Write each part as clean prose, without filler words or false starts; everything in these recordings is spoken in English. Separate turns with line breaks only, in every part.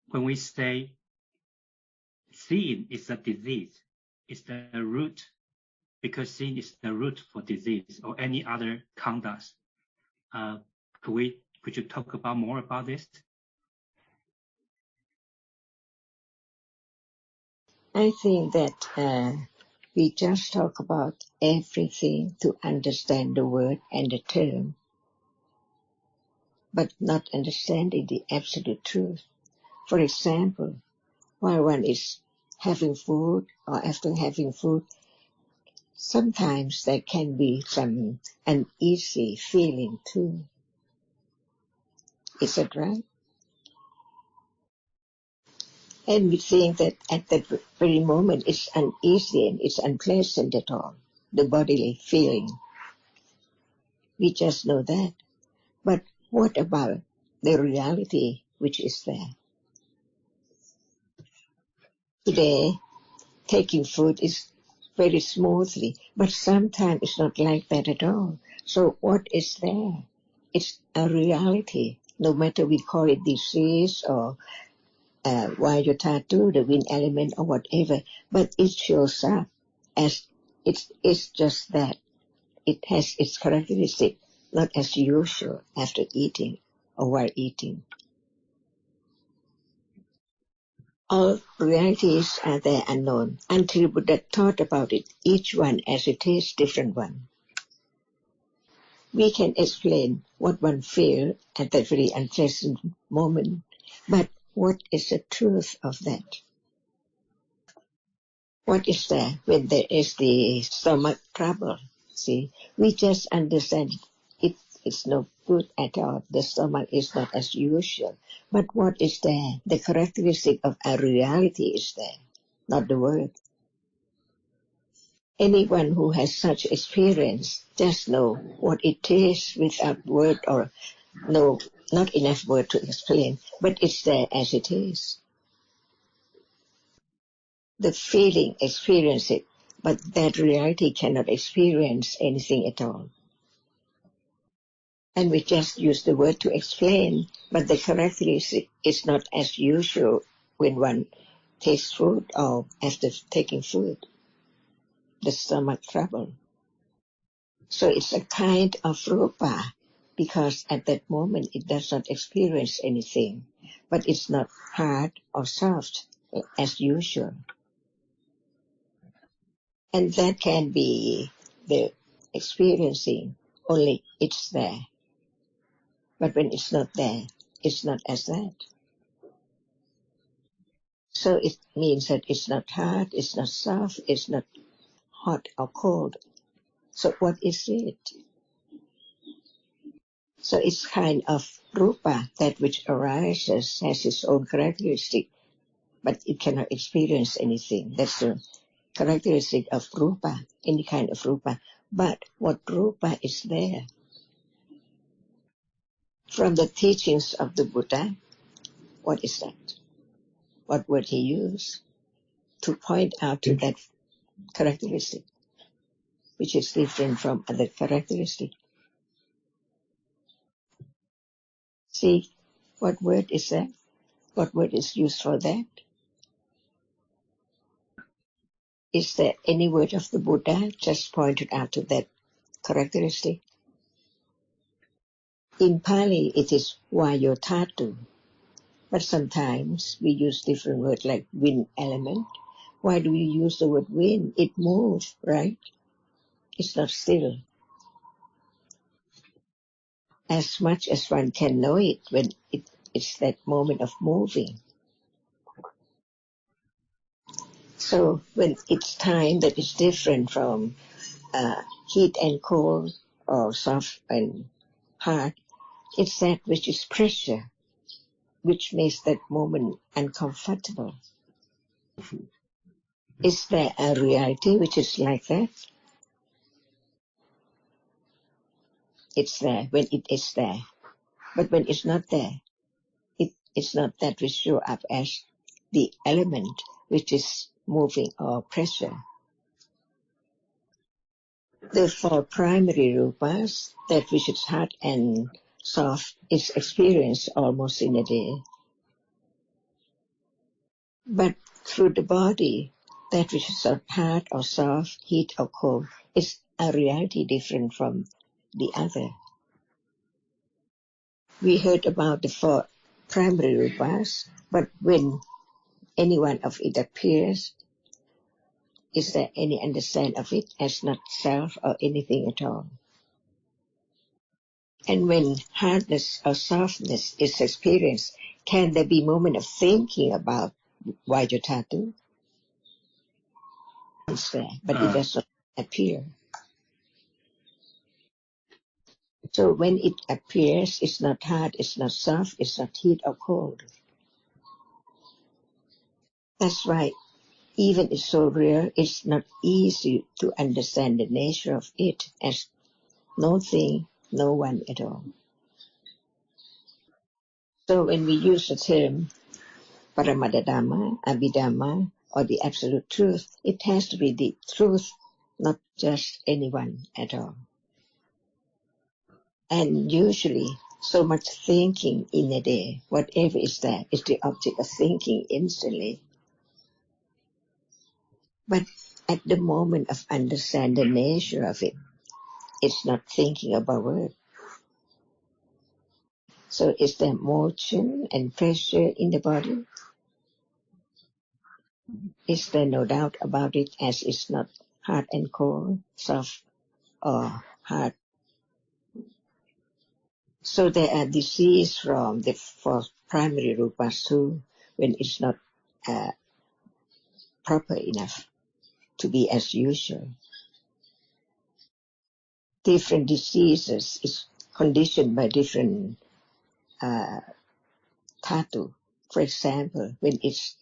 when we say sin is a disease, it's the root, because sin is the root for disease or any other conduct. Could you talk about more about this?
I think that we just talk about everything to understand the word and the term, but not understanding the absolute truth. For example, while one is having food or after having food, sometimes there can be some uneasy feeling too. Is that right? And we think that at that very moment it's uneasy and it's unpleasant at all, the bodily feeling. We just know that. But what about the reality which is there? Today, taking food is very smoothly, but sometimes it's not like that at all. So what is there? It's a reality, no matter we call it disease or Vayo-dhatu, the wind element or whatever, but it shows up as it's just that. It has its characteristic, not as usual after eating or while eating. All realities are there unknown. Until Buddha thought about it, each one as it is, different one. We can explain what one feels at that very unpleasant moment, but what is the truth of that? What is there when there is the stomach trouble? See, we just understand it's no good at all. The stomach is not as usual. But what is there? The characteristic of a reality is there, not the word. Anyone who has such experience just know what it is without word or no, not enough word to explain, but it's there as it is. The feeling experience it, but that reality cannot experience anything at all. And we just use the word to explain, but the characteristic is not as usual when one takes food or after taking food, the stomach trouble. So it's a kind of rupa, because at that moment it does not experience anything, but it's not hard or soft as usual. And that can be the experiencing, only it's there. But when it's not there, it's not as that. So it means that it's not hard, it's not soft, it's not hot or cold. So what is it? So it's kind of rupa, that which arises, has its own characteristic, but it cannot experience anything. That's the characteristic of rupa, any kind of rupa. But what rupa is there? From the teachings of the Buddha, what is that? What word he used to point out to that characteristic, which is different from other characteristics? See, what word is that? What word is used for that? Is there any word of the Buddha just pointed out to that characteristic? In Pali, it is Vayo-dhatu. But sometimes we use different words like wind element. Why do we use the word wind? It moves, right? It's not still. As much as one can know it when it's that moment of moving. So when it's time that is different from heat and cold or soft and hard, it's that which is pressure, which makes that moment uncomfortable. Is there a reality which is like that? It's there when it is there. But when it's not there, it's not that which show up as the element which is moving or pressure. The four primary rupas, that which is hard and soft, is experienced almost in a day. But through the body, that which is hard or soft, heat or cold, is a reality different from the other. We heard about the 4 primary rupas, but when any one of it appears, is there any understanding of it as not self or anything at all? And when hardness or softness is experienced, can there be moment of thinking about Vayo-dhatu? It's there, but it does not appear. So when it appears, it's not hard, it's not soft, it's not heat or cold. That's why even it's so rare, it's not easy to understand the nature of it as no thing, no one at all. So when we use the term Paramada Dhamma, Abhidhamma, or the absolute truth, it has to be the truth, not just anyone at all. And usually, so much thinking in a day, whatever is there, is the object of thinking instantly. But at the moment of understanding the nature of it, it's not thinking about it. So is there motion and pressure in the body? Is there no doubt about it as it's not hard and cold, soft or hard? So there are diseases from the 4 primary rupas too, when it's not proper enough to be as usual. Different diseases is conditioned by different dhatu. For example, when it's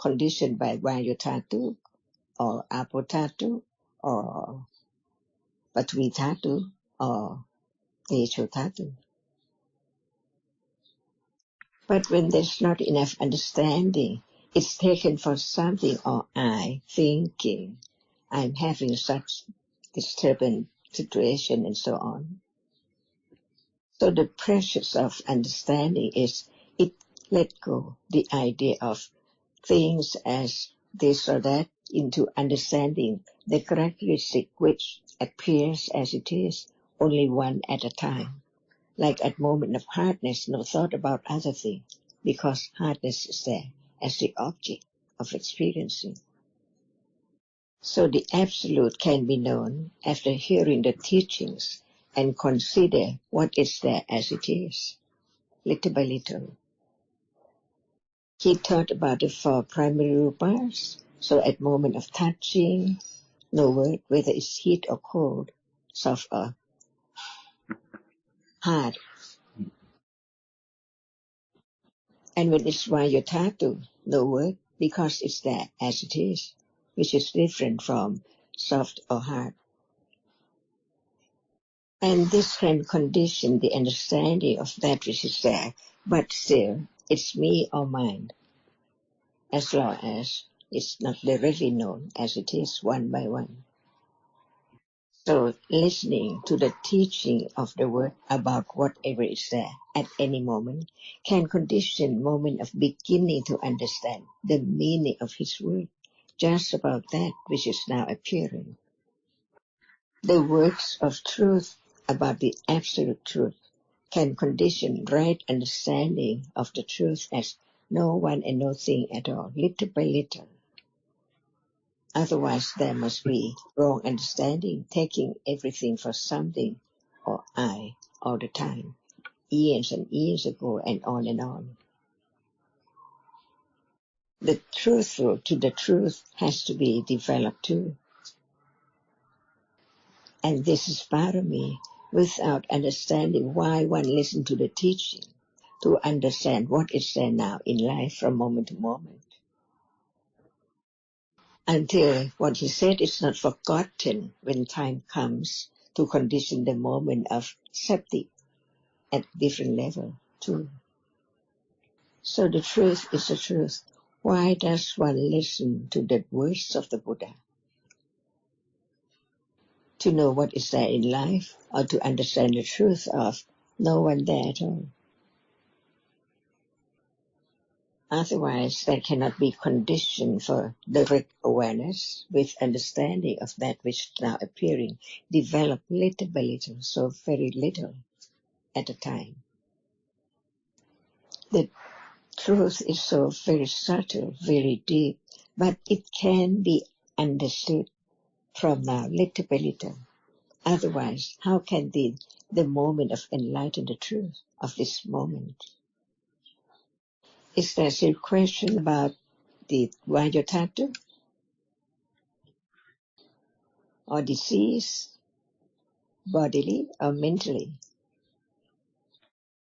conditioned by Vayo-dhatu or Apo-dhatu or Pathvi-dhatu or Tejo-dhatu. But when there's not enough understanding, it's taken for something or I thinking I'm having such disturbing situation and so on. So the precious of understanding is it let go the idea of things as this or that into understanding the characteristic which appears as it is, only one at a time. Like at moment of hardness, no thought about other thing, because hardness is there as the object of experiencing. So the Absolute can be known after hearing the teachings and consider what is there as it is, little by little. He taught about the 4 primary rupas, so at moment of touching, no word whether it's heat or cold, soft or hard. And when it's Vayo-dhatu, no word, because it's there as it is, which is different from soft or hard. And this can condition the understanding of that which is there, but still, it's me or mine, as long as it's not directly known as it is one by one. So listening to the teaching of the word about whatever is there at any moment can condition moment of beginning to understand the meaning of his word, just about that which is now appearing. The words of truth about the absolute truth can condition right understanding of the truth as no one and no thing at all, little by little. Otherwise, there must be wrong understanding, taking everything for something or I all the time, years and years ago, and on and on. The truthful to the truth has to be developed too. And this is part of me, without understanding why one listens to the teaching, to understand what is there now in life from moment to moment. Until what he said is not forgotten when time comes to condition the moment of sati at different level too. So the truth is the truth. Why does one listen to the words of the Buddha? To know what is there in life, or to understand the truth of no one there at all. Otherwise, there cannot be condition for direct awareness with understanding of that which is now appearing, develop little by little, so very little at a time. The truth is so very subtle, very deep, but it can be understood from now, little by little. Otherwise, how can the moment of enlighten the truth of this moment? Is there still a question about the Vayo-dhatu or disease, bodily or mentally?